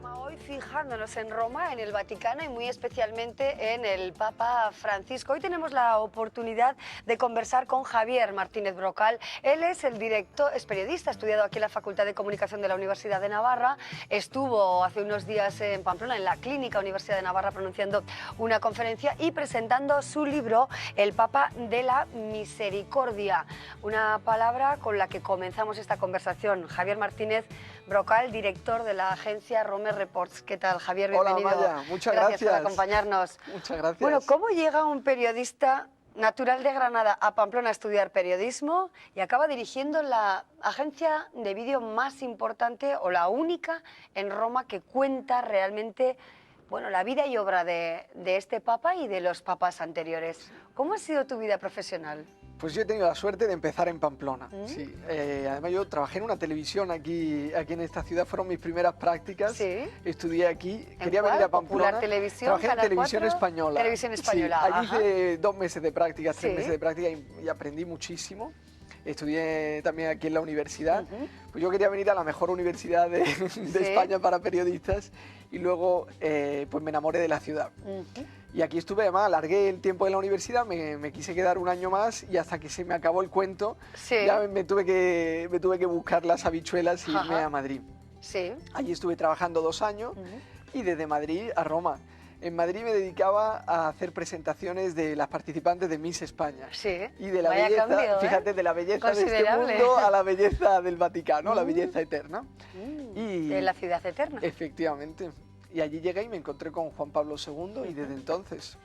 programa hoy fijándonos en Roma, en el Vaticano y muy especialmente en el Papa Francisco. Hoy tenemos la oportunidad de conversar con Javier Martínez Brocal. Él es periodista, ha estudiado aquí en la Facultad de Comunicación de la Universidad de Navarra. Estuvo hace unos días en Pamplona, en la Clínica Universidad de Navarra, pronunciando una conferencia y presentando su libro El Papa de la Misericordia. Una palabra con la que comenzamos esta conversación. Javier Martínez Brocal, director de la agencia Rome Reports. ¿Qué tal, Javier? Bienvenido. Hola, Amaya. Muchas gracias por acompañarnos. Muchas gracias. Bueno, ¿cómo llega un periodista natural de Granada a Pamplona a estudiar periodismo y acaba dirigiendo la agencia de vídeo más importante o la única en Roma que cuenta realmente, bueno, la vida y obra de este papa y de los papas anteriores? ¿Cómo ha sido tu vida profesional? Pues yo he tenido la suerte de empezar en Pamplona. Sí. Además yo trabajé en una televisión aquí en esta ciudad, fueron mis primeras prácticas. Sí. Estudié aquí, quería venir a Pamplona. Popular Televisión, trabajé en Televisión 4, Española. Televisión Española. Sí, allí hice 2 meses de práctica, 3 Sí. meses de práctica y aprendí muchísimo. Estudié también aquí en la universidad. Pues yo quería venir a la mejor universidad de España para periodistas y luego pues me enamoré de la ciudad. Y aquí estuve, además, alargué el tiempo en la universidad, me quise quedar un año más y hasta que se me acabó el cuento, ya me tuve que buscar las habichuelas y irme a Madrid. Sí. Allí estuve trabajando 2 años y desde Madrid a Roma. En Madrid me dedicaba a hacer presentaciones de las participantes de Miss España. Sí. Y de la Vaya belleza, cambio, fíjate, de la belleza de este considerable. mundo a la belleza del Vaticano, la belleza eterna. Y de la ciudad eterna. Efectivamente. Y allí llegué y me encontré con Juan Pablo II y desde entonces...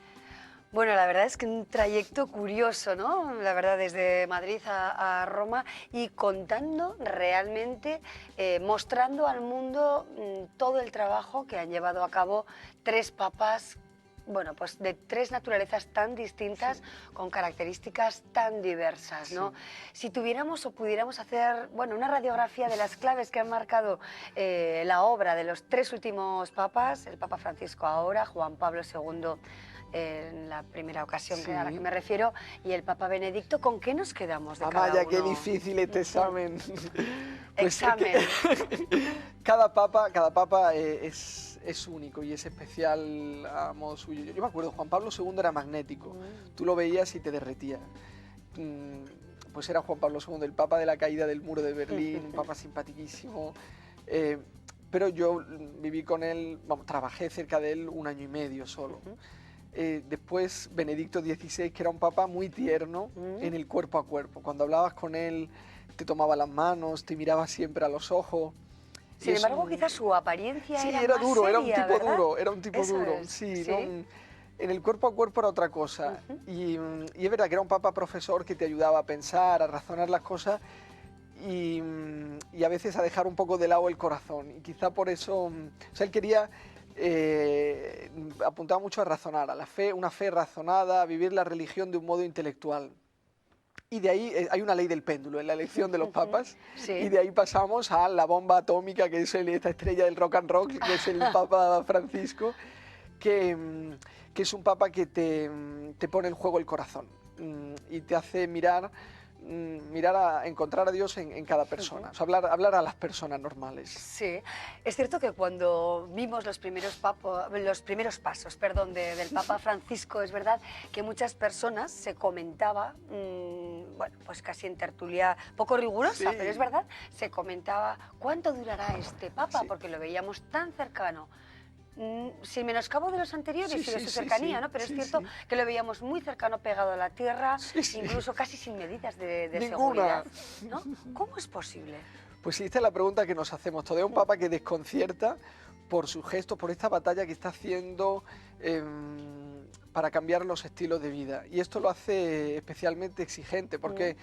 Bueno, la verdad es que un trayecto curioso, ¿no? La verdad, desde Madrid a Roma y contando realmente, mostrando al mundo todo el trabajo que han llevado a cabo 3 papas, bueno, pues de 3 naturalezas tan distintas, con características tan diversas, ¿no? Si tuviéramos o pudiéramos hacer, bueno, una radiografía de las claves que han marcado la obra de los 3 últimos papas, el Papa Francisco ahora, Juan Pablo II en la primera ocasión a la que me refiero, y el Papa Benedicto, ¿con qué nos quedamos de cada Amaya, uno? qué difícil este examen. Pues examen. Cada papa es único y es especial a modo suyo. Yo me acuerdo, Juan Pablo II era magnético. Tú lo veías y te derretía. Pues era Juan Pablo II, el papa de la caída del muro de Berlín, un papa simpaticísimo. Pero yo viví con él, trabajé cerca de él 1 año y medio solo. Después Benedicto XVI, que era un papa muy tierno en el cuerpo a cuerpo. Cuando hablabas con él, te tomaba las manos, te miraba siempre a los ojos. Sin embargo, quizás su apariencia era más duro, seria, era un tipo ¿verdad? duro, era un tipo Eso duro. es, Sí, sí. ¿no? En el cuerpo a cuerpo era otra cosa. Y es verdad que era un papa profesor que te ayudaba a pensar, a razonar las cosas y a veces a dejar un poco de lado el corazón. Y quizá por eso, o sea, él quería... apuntaba mucho a razonar, a la fe, una fe razonada, a vivir la religión de un modo intelectual. Y de ahí hay una ley del péndulo en la elección de los papas, y de ahí pasamos a la bomba atómica, que es esta estrella del rock and roll, que es el Papa Francisco, que es un papa que te pone en juego el corazón y te hace encontrar a Dios en cada persona, o sea, hablar a las personas normales. Sí, es cierto que cuando vimos los primeros pasos del Papa Francisco, es verdad que muchas personas se comentaba, bueno, pues casi en tertulia poco rigurosa, pero es verdad, se comentaba cuánto durará este Papa, porque lo veíamos tan cercano. Sin menoscabo de los anteriores y de su cercanía, ¿no? Pero es cierto que lo veíamos muy cercano, pegado a la tierra, incluso casi sin medidas de seguridad, ¿no? ¿Cómo es posible? Pues sí, esta es la pregunta que nos hacemos. Todavía un papa que desconcierta por sus gestos, por esta batalla que está haciendo para cambiar los estilos de vida. Y esto lo hace especialmente exigente, porque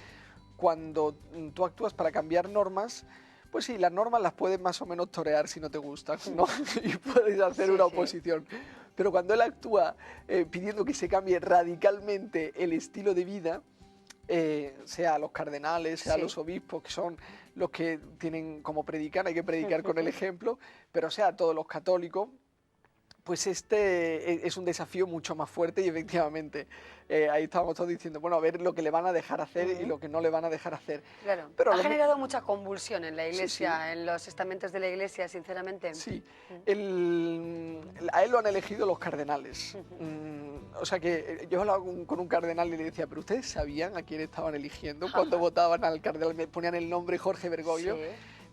cuando tú actúas para cambiar normas, pues sí, las normas las puedes más o menos torear si no te gustan, ¿no? Y puedes hacer una oposición. Pero cuando él actúa pidiendo que se cambie radicalmente el estilo de vida, sea los cardenales, sea los obispos, que son los que tienen como predicar, hay que predicar con el ejemplo, pero sea todos los católicos, Pues este es un desafío mucho más fuerte y efectivamente ahí estábamos todos diciendo, bueno, a ver lo que le van a dejar hacer y lo que no le van a dejar hacer. Claro, Pero ha generado mucha convulsión en la sí, sí, Iglesia, en los estamentos de la Iglesia, sinceramente. sí. A él lo han elegido los cardenales. O sea que yo hablaba con un cardenal y le decía, pero ¿ustedes sabían a quién estaban eligiendo cuando votaban al cardenal? Me ponían el nombre Jorge Bergoglio. Sí.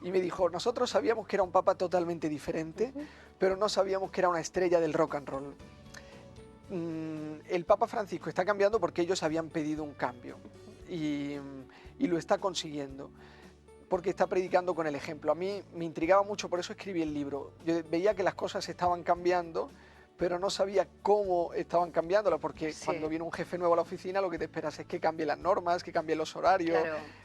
Y me dijo, nosotros sabíamos que era un papa totalmente diferente, pero no sabíamos que era una estrella del rock and roll. El Papa Francisco está cambiando porque ellos habían pedido un cambio y lo está consiguiendo, porque está predicando con el ejemplo. A mí me intrigaba mucho, por eso escribí el libro. Yo veía que las cosas estaban cambiando, pero no sabía cómo estaban cambiándolas, porque cuando viene un jefe nuevo a la oficina lo que te esperas es que cambie las normas, que cambie los horarios,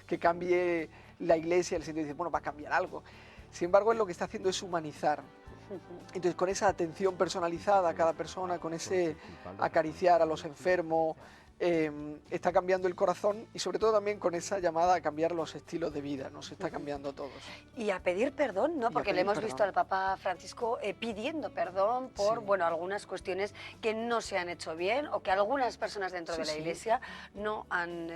que cambie la iglesia, el sentido de decir, bueno, va a cambiar algo. Sin embargo, él lo que está haciendo es humanizar. Entonces, con esa atención personalizada a cada persona, con ese acariciar a los enfermos, está cambiando el corazón y sobre todo también con esa llamada a cambiar los estilos de vida, nos está cambiando a todos. Y a pedir perdón, ¿no? Porque le hemos visto al Papa Francisco pidiendo perdón por, bueno, algunas cuestiones que no se han hecho bien o que algunas personas dentro de la Iglesia no han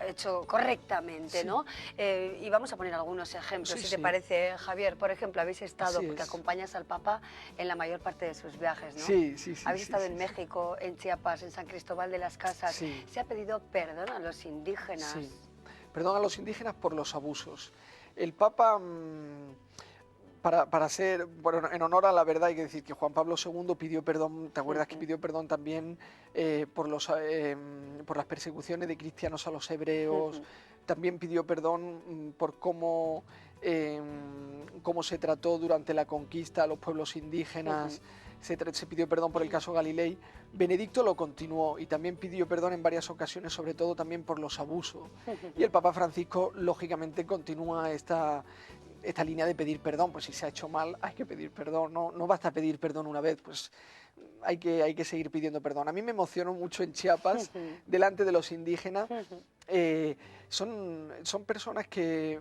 hecho correctamente, ¿no? Y vamos a poner algunos ejemplos, si te parece, Javier. Por ejemplo, habéis estado, porque acompañas al Papa en la mayor parte de sus viajes, ¿no? Sí, sí, sí. Habéis estado en México, en Chiapas, en San Cristóbal de las Casas. Se ha pedido perdón a los indígenas. Sí, perdón a los indígenas por los abusos. El Papa, para ser, bueno, en honor a la verdad hay que decir que Juan Pablo II pidió perdón, ¿te acuerdas que pidió perdón también por las persecuciones de cristianos a los hebreos? También pidió perdón por cómo se trató durante la conquista a los pueblos indígenas. Se pidió perdón por el caso Galilei. Benedicto lo continuó y también pidió perdón en varias ocasiones, sobre todo también por los abusos. Y el Papa Francisco, lógicamente, continúa esta línea de pedir perdón. Pues si se ha hecho mal, hay que pedir perdón. No basta pedir perdón una vez, pues hay que seguir pidiendo perdón. A mí me emocionó mucho en Chiapas, delante de los indígenas. Son personas que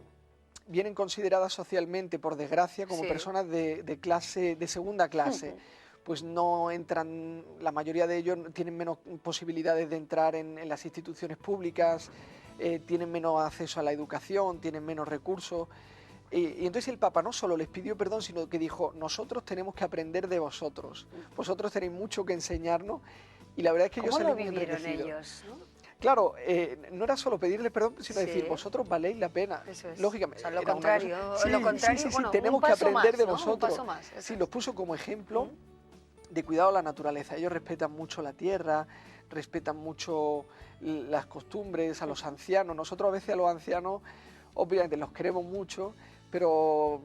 vienen consideradas socialmente, por desgracia, como personas de segunda clase. Pues no entran, la mayoría de ellos tienen menos posibilidades de entrar en las instituciones públicas, tienen menos acceso a la educación, tienen menos recursos. Y entonces el Papa no solo les pidió perdón, sino que dijo, nosotros tenemos que aprender de vosotros, vosotros tenéis mucho que enseñarnos. Y la verdad es que ellos ¿Cómo lo vivieron ellos, ¿no? Claro, no era solo pedirle perdón, sino decir, vosotros valéis la pena. Eso es. Lógicamente. O sea, lo contrario, sí, bueno, tenemos que aprender de vosotros. Un paso más, sí, los puso como ejemplo de cuidado a la naturaleza. Ellos respetan mucho la tierra, respetan mucho las costumbres, a los ancianos. Nosotros a veces a los ancianos, obviamente, los queremos mucho, pero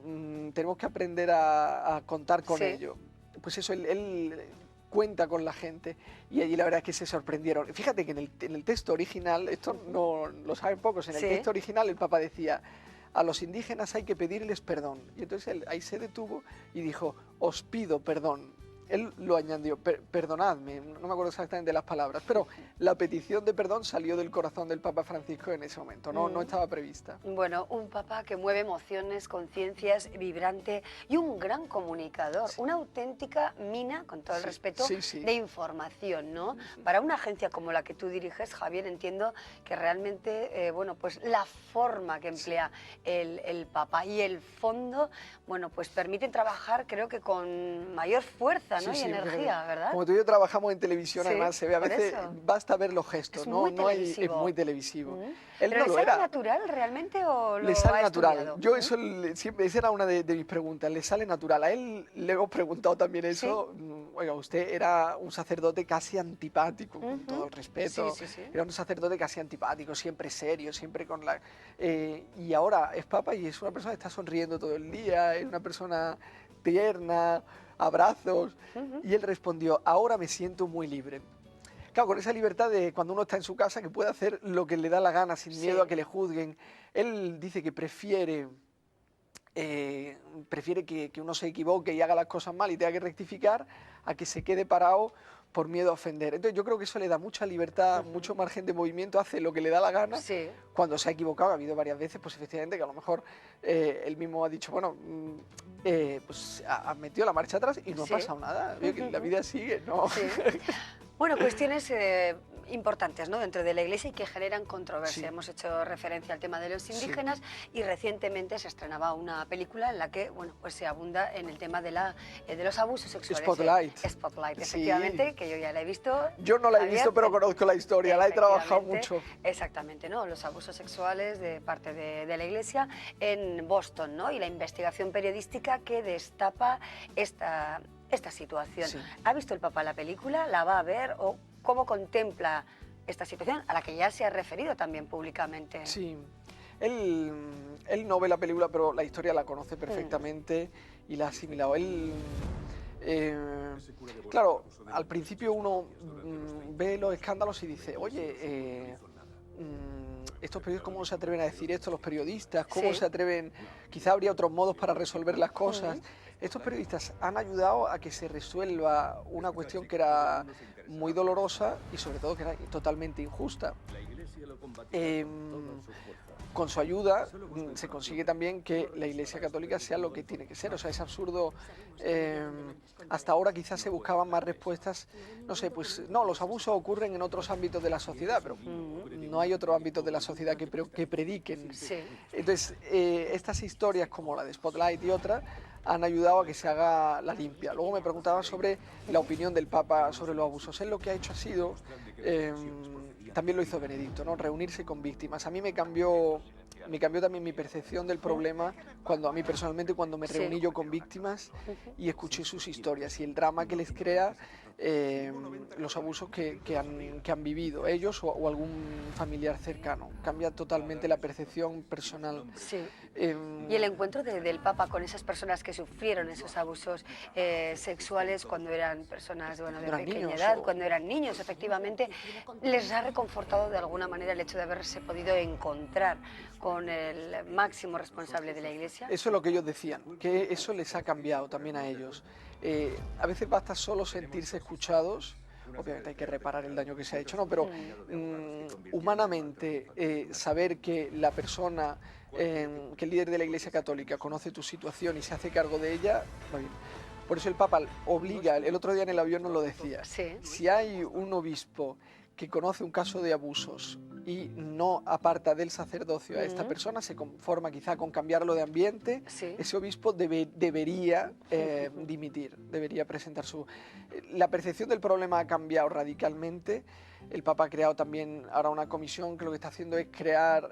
tenemos que aprender a contar con ellos. Pues eso, él cuenta con la gente y allí la verdad es que se sorprendieron. Fíjate que en el texto original, esto no lo saben pocos, en el texto original el Papa decía, a los indígenas hay que pedirles perdón. Y entonces él ahí se detuvo y dijo, os pido perdón. Él lo añadió, perdonadme, no me acuerdo exactamente de las palabras, pero la petición de perdón salió del corazón del Papa Francisco en ese momento, no estaba prevista. Bueno, un Papa que mueve emociones, conciencias, vibrante y un gran comunicador, una auténtica mina, con todo el respeto, de información, ¿no? Para una agencia como la que tú diriges, Javier, entiendo que realmente, bueno, pues la forma que emplea el Papa y el fondo, bueno, pues permiten trabajar, creo que con mayor fuerza, ¿no? Y energía, ¿verdad? Como tú y yo trabajamos en televisión, además se ve a veces, basta ver los gestos, es muy televisivo. Él ¿Pero no le lo sale era. natural realmente o lo le sale ha natural. estudiado? Yo eso siempre, esa era una de mis preguntas, le sale natural. A él le hemos preguntado también eso. Oiga, usted era un sacerdote casi antipático, con todo el respeto. Era un sacerdote casi antipático, siempre serio, siempre con la... y ahora es Papa y es una persona que está sonriendo todo el día, es una persona tierna, abrazos. Y él respondió, ahora me siento muy libre. Claro, con esa libertad de cuando uno está en su casa, que puede hacer lo que le da la gana sin miedo a que le juzguen. Él dice que prefiere que uno se equivoque y haga las cosas mal y tenga que rectificar, a que se quede parado por miedo a ofender. Entonces yo creo que eso le da mucha libertad, mucho margen de movimiento, hace lo que le da la gana. Sí. Cuando se ha equivocado, ha habido varias veces, pues efectivamente que a lo mejor él mismo ha dicho, bueno, pues ha metido la marcha atrás y no ha pasado nada. Oye, que la vida sigue, ¿no? Sí. Bueno, cuestiones importantes, ¿no?, dentro de la Iglesia y que generan controversia. Sí. Hemos hecho referencia al tema de los indígenas y recientemente se estrenaba una película en la que, bueno, pues se abunda en el tema de los abusos sexuales. Spotlight. Spotlight, Sí. efectivamente, que yo ya la he visto. Yo no la he Javier, visto, pero conozco la historia, la he trabajado efectivamente, mucho. Exactamente, ¿no? Los abusos sexuales de parte de la Iglesia en Boston, ¿no? Y la investigación periodística que destapa esta situación. Sí. ¿Ha visto el Papa la película? ¿La va a ver? ¿O cómo contempla esta situación a la que ya se ha referido también públicamente? Sí, él no ve la película, pero la historia la conoce perfectamente y la ha asimilado. Claro, al principio uno ve los escándalos y dice, oye, estos periodistas, ¿cómo se atreven a decir esto? Los periodistas, ¿cómo se atreven? Quizá habría otros modos para resolver las cosas. Estos periodistas han ayudado a que se resuelva una cuestión que era muy dolorosa y sobre todo que era totalmente injusta. Con su ayuda se consigue también que la Iglesia Católica sea lo que tiene que ser. O sea, es absurdo. Hasta ahora quizás se buscaban más respuestas. No sé, pues no, los abusos ocurren en otros ámbitos de la sociedad, pero no hay otros ámbitos de la sociedad que prediquen. Sí. Entonces, estas historias como la de Spotlight y otras han ayudado a que se haga la limpia. Luego me preguntaba sobre la opinión del Papa sobre los abusos. Él lo que ha hecho ha sido, también lo hizo Benedicto, ¿no?, reunirse con víctimas. A mí me cambió también mi percepción del problema cuando a mí personalmente, cuando me reuní yo con víctimas y escuché sus historias y el drama que les crea los abusos que han vivido ellos o algún familiar cercano. Cambia totalmente la percepción personal. Sí. Y el encuentro del Papa con esas personas que sufrieron esos abusos sexuales cuando eran personas, bueno, de pequeña edad, cuando eran niños, efectivamente, les ha reconfortado de alguna manera el hecho de haberse podido encontrar con el máximo responsable de la Iglesia. Eso es lo que ellos decían, que eso les ha cambiado también a ellos. A veces basta solo sentirse escuchados. Obviamente hay que reparar el daño que se ha hecho, ¿no? Pero humanamente saber que la persona, que el líder de la Iglesia Católica conoce tu situación y se hace cargo de ella, va bien. Por eso el Papa obliga, el otro día en el avión nos lo decía, si hay un obispo que conoce un caso de abusos y no aparta del sacerdocio a esta persona, se conforma quizá con cambiarlo de ambiente, ese obispo debería dimitir, debería presentar su... La percepción del problema ha cambiado radicalmente. El Papa ha creado también ahora una comisión que lo que está haciendo es crear,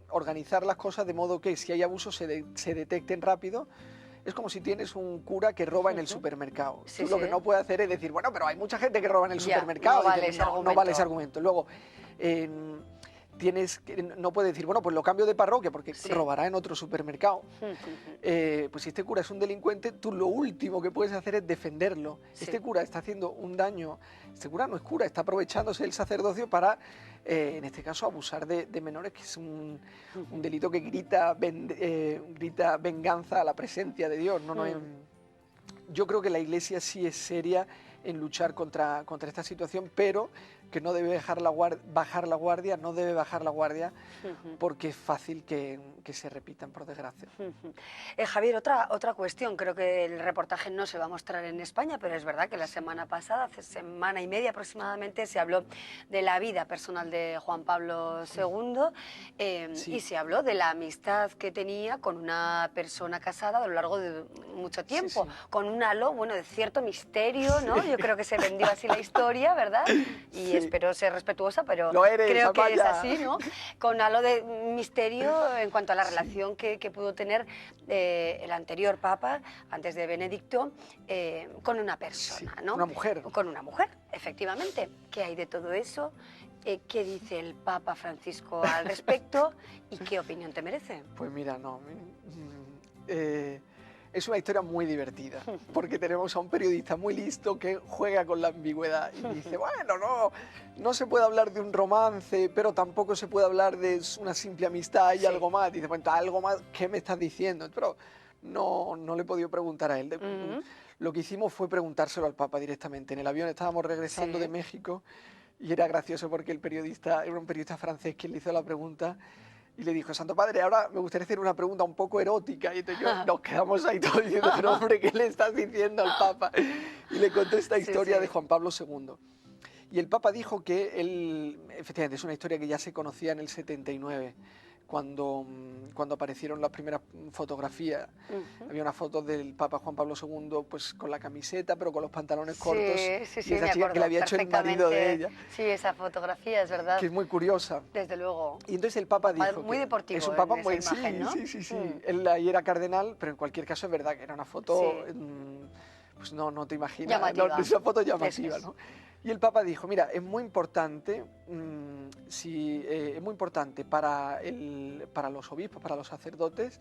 organizar las cosas de modo que si hay abusos se detecten rápido. Es como si tienes un cura que roba en el supermercado. Tú lo que no puedes hacer es decir, bueno, pero hay mucha gente que roba en el supermercado. No vale ese argumento. Luego, no puedes decir, bueno, pues lo cambio de parroquia porque robará en otro supermercado. Pues si este cura es un delincuente, tú lo último que puedes hacer es defenderlo. Este cura está haciendo un daño. Este cura no es cura, está aprovechándose del sacerdocio para, en este caso, abusar de menores, que es un delito que grita venganza a la presencia de Dios. Yo creo que la Iglesia sí es seria en luchar contra esta situación, pero que no debe bajar la guardia, no debe bajar la guardia, porque es fácil que se repitan, por desgracia. Javier, otra cuestión, creo que el reportaje no se va a mostrar en España, pero es verdad que la semana pasada, hace semana y media aproximadamente, se habló de la vida personal de Juan Pablo II y se habló de la amistad que tenía con una persona casada a lo largo de mucho tiempo, con un halo, bueno, de cierto misterio, ¿no? Yo creo que se vendió así la historia, ¿verdad? Y espero ser respetuosa, pero creo que es así, ¿no? Con halo de misterio en cuanto a la relación que pudo tener el anterior Papa, antes de Benedicto, con una persona, ¿no? Una mujer. Con una mujer, efectivamente. ¿Qué hay de todo eso? ¿Qué dice el Papa Francisco al respecto? ¿Y qué opinión te merece? Pues mira, no... es una historia muy divertida, porque tenemos a un periodista muy listo que juega con la ambigüedad y dice, bueno, no se puede hablar de un romance, pero tampoco se puede hablar de una simple amistad y algo más. Dice, bueno, algo más, ¿qué me estás diciendo? Pero no le he podido preguntar a él. Lo que hicimos fue preguntárselo al Papa directamente. En el avión estábamos regresando de México y era gracioso porque el periodista, era un periodista francés quien le hizo la pregunta y le dijo: Santo Padre, ahora me gustaría hacer una pregunta un poco erótica. Y entonces nos quedamos ahí todos diciendo: pero hombre, ¿qué le estás diciendo al Papa? Y le contó esta historia de Juan Pablo II. Y el Papa dijo que él, efectivamente, es una historia que ya se conocía en el 79, cuando aparecieron las primeras fotografías. Había una foto del Papa Juan Pablo II pues con la camiseta, pero con los pantalones cortos. Sí, y esa chica que le había hecho el marido de ella. Sí, esa fotografía, es verdad. Que es muy curiosa. Desde luego. Y entonces el Papa dijo muy deportivo. Es un Papa en muy... esa imagen, ¿no? Sí. Él ahí era cardenal, pero en cualquier caso es verdad que era una foto... pues no te imaginas. Llamativa. Esa foto llamativa, ¿no? Y el Papa dijo: mira, es muy importante, es muy importante para los obispos, para los sacerdotes,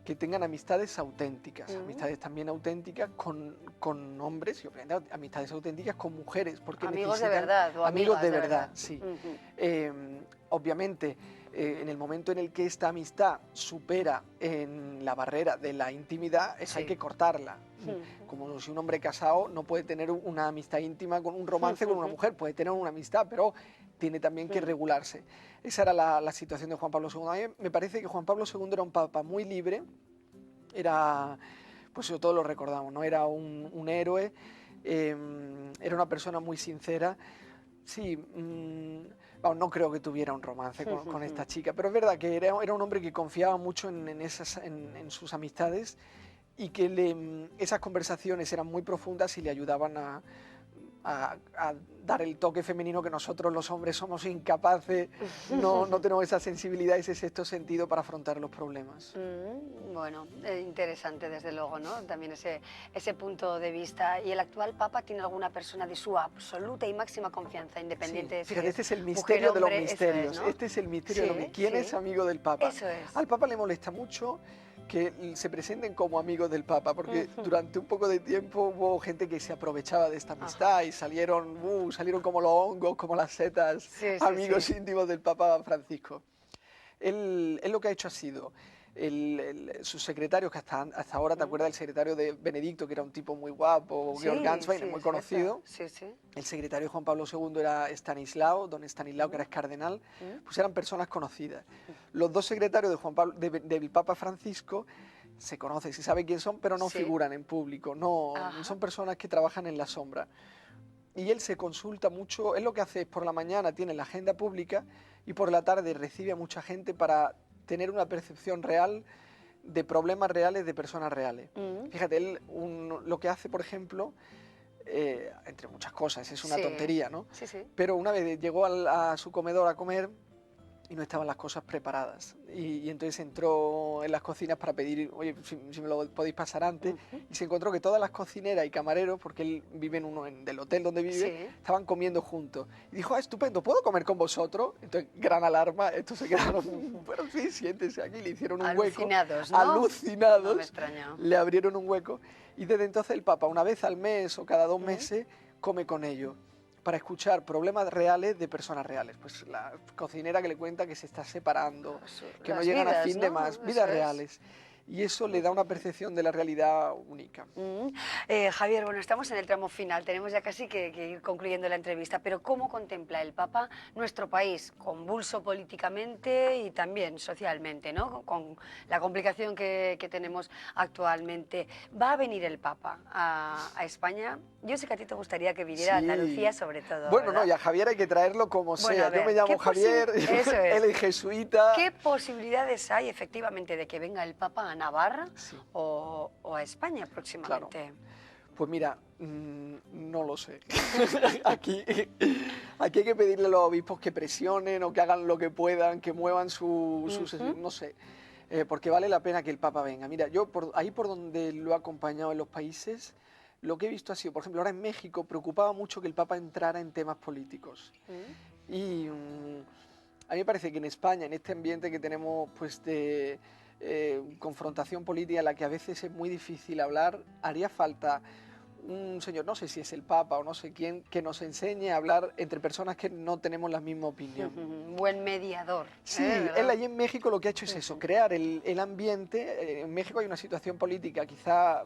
que tengan amistades auténticas, amistades también auténticas con hombres y obviamente amistades auténticas con mujeres. Porque amigos de verdad. O amigos de verdad, sí. Obviamente, en el momento en el que esta amistad supera en la barrera de la intimidad, hay que cortarla. Como si un hombre casado no puede tener una amistad íntima con un romance con una mujer, puede tener una amistad, pero tiene también que regularse. Esa era la situación de Juan Pablo II. A mí me parece que Juan Pablo II era un papa muy libre, era, pues todos lo recordamos, ¿no? Era un héroe, era una persona muy sincera. Sí, no creo que tuviera un romance con esta chica, pero es verdad que era un hombre que confiaba mucho en sus amistades y que esas conversaciones eran muy profundas y le ayudaban a dar el toque femenino que nosotros los hombres somos incapaces, no tenemos esa sensibilidad, ese sexto sentido para afrontar los problemas. Bueno, interesante desde luego, ¿no? También ese punto de vista. ¿Y el actual Papa tiene alguna persona de su absoluta y máxima confianza, independiente de fíjate, este es el misterio de los misterios. ¿no? Este es el misterio de los misterios. ¿Quién es amigo del Papa? Eso es. Al Papa le molesta mucho que se presenten como amigos del Papa, porque durante un poco de tiempo hubo gente que se aprovechaba de esta amistad y salieron como los hongos, como las setas, amigos íntimos del Papa Francisco. Él lo que ha hecho ha sido, sus secretarios, que hasta ahora, ¿te acuerdas del secretario de Benedicto, que era un tipo muy guapo, Georg Ganswein, muy conocido? El secretario de Juan Pablo II era don Estanislao, que era cardenal, pues eran personas conocidas. Los dos secretarios del Papa Francisco se conocen, se sabe quién son, pero no figuran en público, son personas que trabajan en la sombra. Y él se consulta mucho, él lo que hace es por la mañana tiene la agenda pública y por la tarde recibe a mucha gente para tener una percepción real de problemas reales de personas reales. Fíjate, él lo que hace, por ejemplo, entre muchas cosas, es una tontería, ¿no? Pero una vez llegó a su comedor a comer y no estaban las cosas preparadas. Y entonces entró en las cocinas para pedir: oye, si me lo podéis pasar antes. Y se encontró que todas las cocineras y camareros, porque él vive del hotel donde vive, estaban comiendo juntos. Y dijo: estupendo, ¿puedo comer con vosotros? Entonces, gran alarma, estos se quedaron: bueno, sí, siéntese aquí. Le hicieron un hueco. Alucinados, ¿no? Alucinados. No me extraña. Le abrieron un hueco. Y desde entonces el Papa, una vez al mes o cada 2 meses, come con ellos, para escuchar problemas reales de personas reales. Pues la cocinera que le cuenta que se está separando, que no llegan a fin de más, vidas reales. Y eso le da una percepción de la realidad única. Javier, bueno, estamos en el tramo final, tenemos ya casi que ir concluyendo la entrevista, pero ¿cómo contempla el Papa nuestro país, convulso políticamente y también socialmente, ¿no? Con la complicación que tenemos actualmente? ¿Va a venir el Papa a España? Yo sé que a ti te gustaría que viniera a Andalucía sobre todo. Bueno, ¿verdad? no, y a Javier hay que traerlo como sea. Yo me llamo Javier, él es jesuita. ¿Qué posibilidades hay efectivamente de que venga el Papa a Navarra o a España próximamente? Claro. Pues mira, no lo sé. Aquí hay que pedirle a los obispos que presionen o que hagan lo que puedan, que muevan sus no sé, porque vale la pena que el Papa venga. Mira, yo ahí por donde lo he acompañado en los países, lo que he visto ha sido, por ejemplo, ahora en México preocupaba mucho que el Papa entrara en temas políticos. Y a mí me parece que en España, en este ambiente que tenemos pues de confrontación política en la que a veces es muy difícil hablar, haría falta un señor, no sé si es el Papa o no sé quién, que nos enseñe a hablar entre personas que no tenemos la misma opinión. Buen mediador. Sí, ¿Verdad? él allí en México lo que ha hecho es eso, crear el ambiente. En México hay una situación política quizá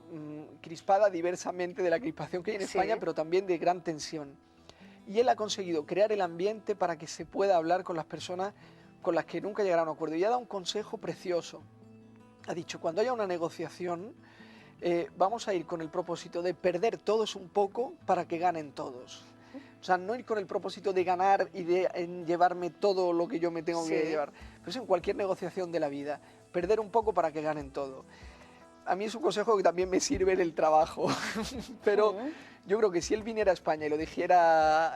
crispada diversamente de la crispación que hay en Sí. España, pero también de gran tensión. Y él ha conseguido crear el ambiente para que se pueda hablar con las personas con las que nunca llegará a un acuerdo. Y ha dado un consejo precioso. Ha dicho, cuando haya una negociación, vamos a ir con el propósito de perder todos un poco para que ganen todos. O sea, no ir con el propósito de ganar y de llevarme todo lo que yo me tengo que llevar. Pero eso en cualquier negociación de la vida. Perder un poco para que ganen todo. A mí es un consejo que también me sirve en el trabajo. Pero yo creo que si él viniera a España y lo dijera,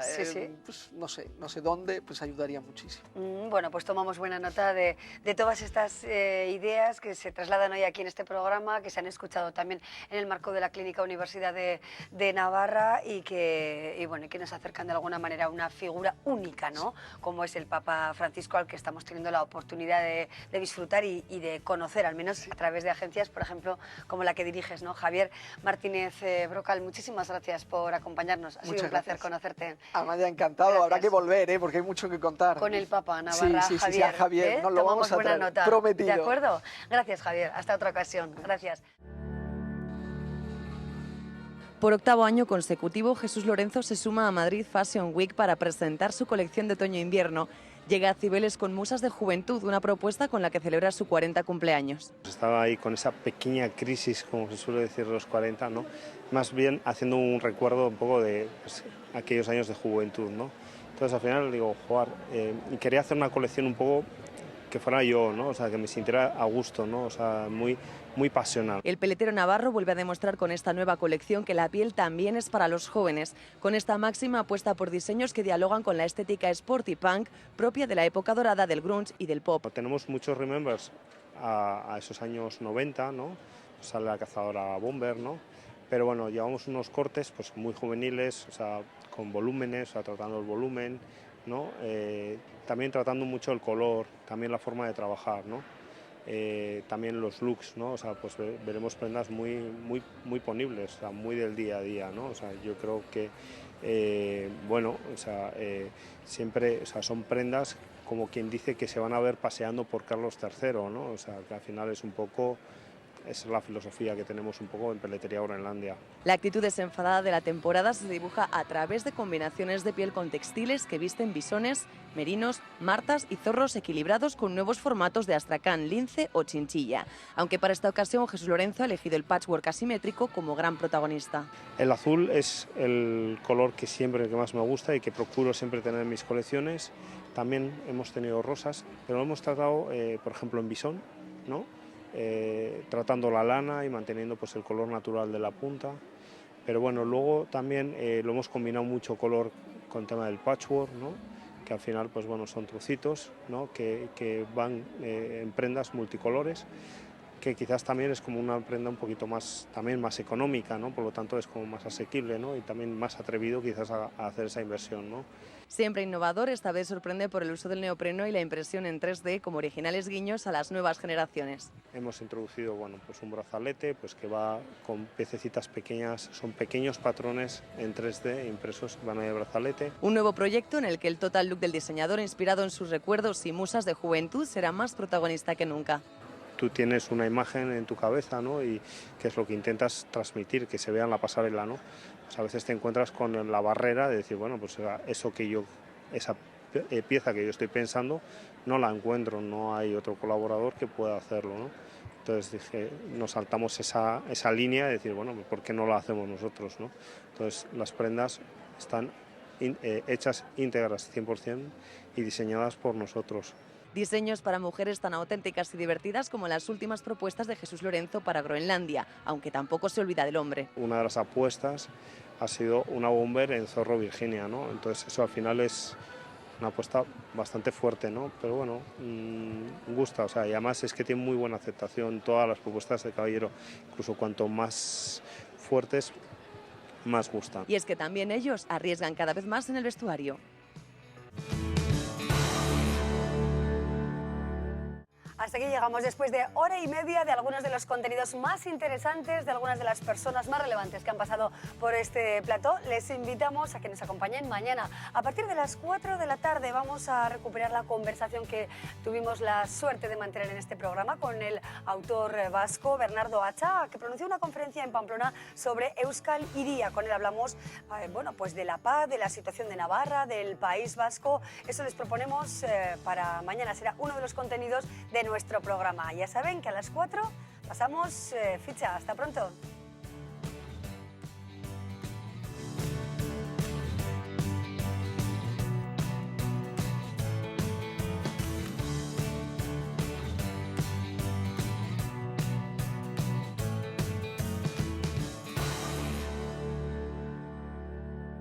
pues no sé dónde, pues ayudaría muchísimo. Bueno, pues tomamos buena nota de todas estas ideas que se trasladan hoy aquí en este programa, que se han escuchado también en el marco de la Clínica Universidad de Navarra y que nos acercan de alguna manera a una figura única, ¿no? Como es el Papa Francisco, al que estamos teniendo la oportunidad de disfrutar y de conocer, al menos a través de agencias, por ejemplo, como la que diriges, ¿no? Javier Martínez Brocal, muchísimas gracias por acompañarnos. Ha sido un placer conocerte. Amaya, encantado. Gracias. Habrá que volver, porque hay mucho que contar. Con el Papa Navarra, sí, Javier. Nos lo vamos a traer, nota. Prometido. ¿De acuerdo? Gracias, Javier. Hasta otra ocasión. Gracias. Por octavo año consecutivo, Jesús Lorenzo se suma a Madrid Fashion Week para presentar su colección de otoño-invierno. Llega a Cibeles con Musas de Juventud, una propuesta con la que celebra su 40 cumpleaños. Estaba ahí con esa pequeña crisis, como se suele decir, de los 40, ¿no? Más bien haciendo un recuerdo un poco de aquellos años de juventud, ¿no? Entonces al final digo, jugar, y quería hacer una colección un poco que fuera yo, ¿no? O sea, que me sintiera a gusto, ¿no? O sea, muy pasional. El peletero navarro vuelve a demostrar con esta nueva colección que la piel también es para los jóvenes. Con esta máxima apuesta por diseños que dialogan con la estética sport y punk propia de la época dorada del grunge y del pop. Tenemos muchos remembers a esos años 90, ¿no? Sale la cazadora Bomber, ¿no? Pero bueno, llevamos unos cortes pues muy juveniles, o sea, con volúmenes, o sea, tratando el volumen, ¿no? También tratando mucho el color, también la forma de trabajar, ¿no? También los looks, ¿no? O sea, pues veremos prendas muy ponibles, o sea, muy del día a día, ¿no? O sea, yo creo que, siempre, o sea, son prendas como quien dice que se van a ver paseando por Carlos III, ¿no? O sea, que al final es un poco... Esa es la filosofía que tenemos un poco en Peletería Groenlandia. La actitud desenfadada de la temporada se dibuja a través de combinaciones de piel con textiles que visten bisones, merinos, martas y zorros equilibrados con nuevos formatos de astracán, lince o chinchilla. Aunque para esta ocasión Jesús Lorenzo ha elegido el patchwork asimétrico como gran protagonista. El azul es el color que más me gusta y que procuro siempre tener en mis colecciones. También hemos tenido rosas, pero lo hemos tratado, por ejemplo, en bisón, ¿no? Tratando la lana y manteniendo pues el color natural de la punta, pero bueno, luego también lo hemos combinado mucho color con tema del patchwork, ¿no? Que al final pues bueno, son trocitos, ¿no? que van en prendas multicolores, que quizás también es como una prenda un poquito más, también más económica, ¿no? Por lo tanto es como más asequible, ¿no? Y también más atrevido quizás a hacer esa inversión, ¿no? Siempre innovador, esta vez sorprende por el uso del neopreno y la impresión en 3D como originales guiños a las nuevas generaciones. Hemos introducido pues un brazalete pues que va con piececitas pequeñas, son pequeños patrones en 3D impresos que van en el brazalete. Un nuevo proyecto en el que el total look del diseñador, inspirado en sus recuerdos y musas de juventud, será más protagonista que nunca. Tú tienes una imagen en tu cabeza, ¿no? Y que es lo que intentas transmitir, que se vea en la pasarela, ¿no? Pues a veces te encuentras con la barrera de decir, bueno, pues esa pieza que yo estoy pensando no la encuentro, no hay otro colaborador que pueda hacerlo, ¿no? Entonces dije, nos saltamos esa línea de decir, bueno, ¿por qué no la hacemos nosotros, ¿no? Entonces las prendas están hechas íntegras 100% y diseñadas por nosotros. Diseños para mujeres tan auténticas y divertidas como las últimas propuestas de Jesús Lorenzo para Groenlandia, aunque tampoco se olvida del hombre. Una de las apuestas ha sido una bomber en zorro Virginia, ¿no? Entonces eso al final es una apuesta bastante fuerte, ¿no? Pero bueno, gusta, o sea, y además es que tiene muy buena aceptación todas las propuestas de caballero, incluso cuanto más fuertes, más gustan. Y es que también ellos arriesgan cada vez más en el vestuario. Hasta aquí llegamos después de hora y media de algunos de los contenidos más interesantes, de algunas de las personas más relevantes que han pasado por este plató. Les invitamos a que nos acompañen mañana. A partir de las 4 de la tarde vamos a recuperar la conversación que tuvimos la suerte de mantener en este programa con el autor vasco Bernardo Atxa, que pronunció una conferencia en Pamplona sobre Euskal Hiria. Con él hablamos bueno, pues de la paz, de la situación de Navarra, del País Vasco. Eso les proponemos para mañana. Será uno de los contenidos de nuestro programa. Ya saben que a las 4 pasamos ficha. Hasta pronto.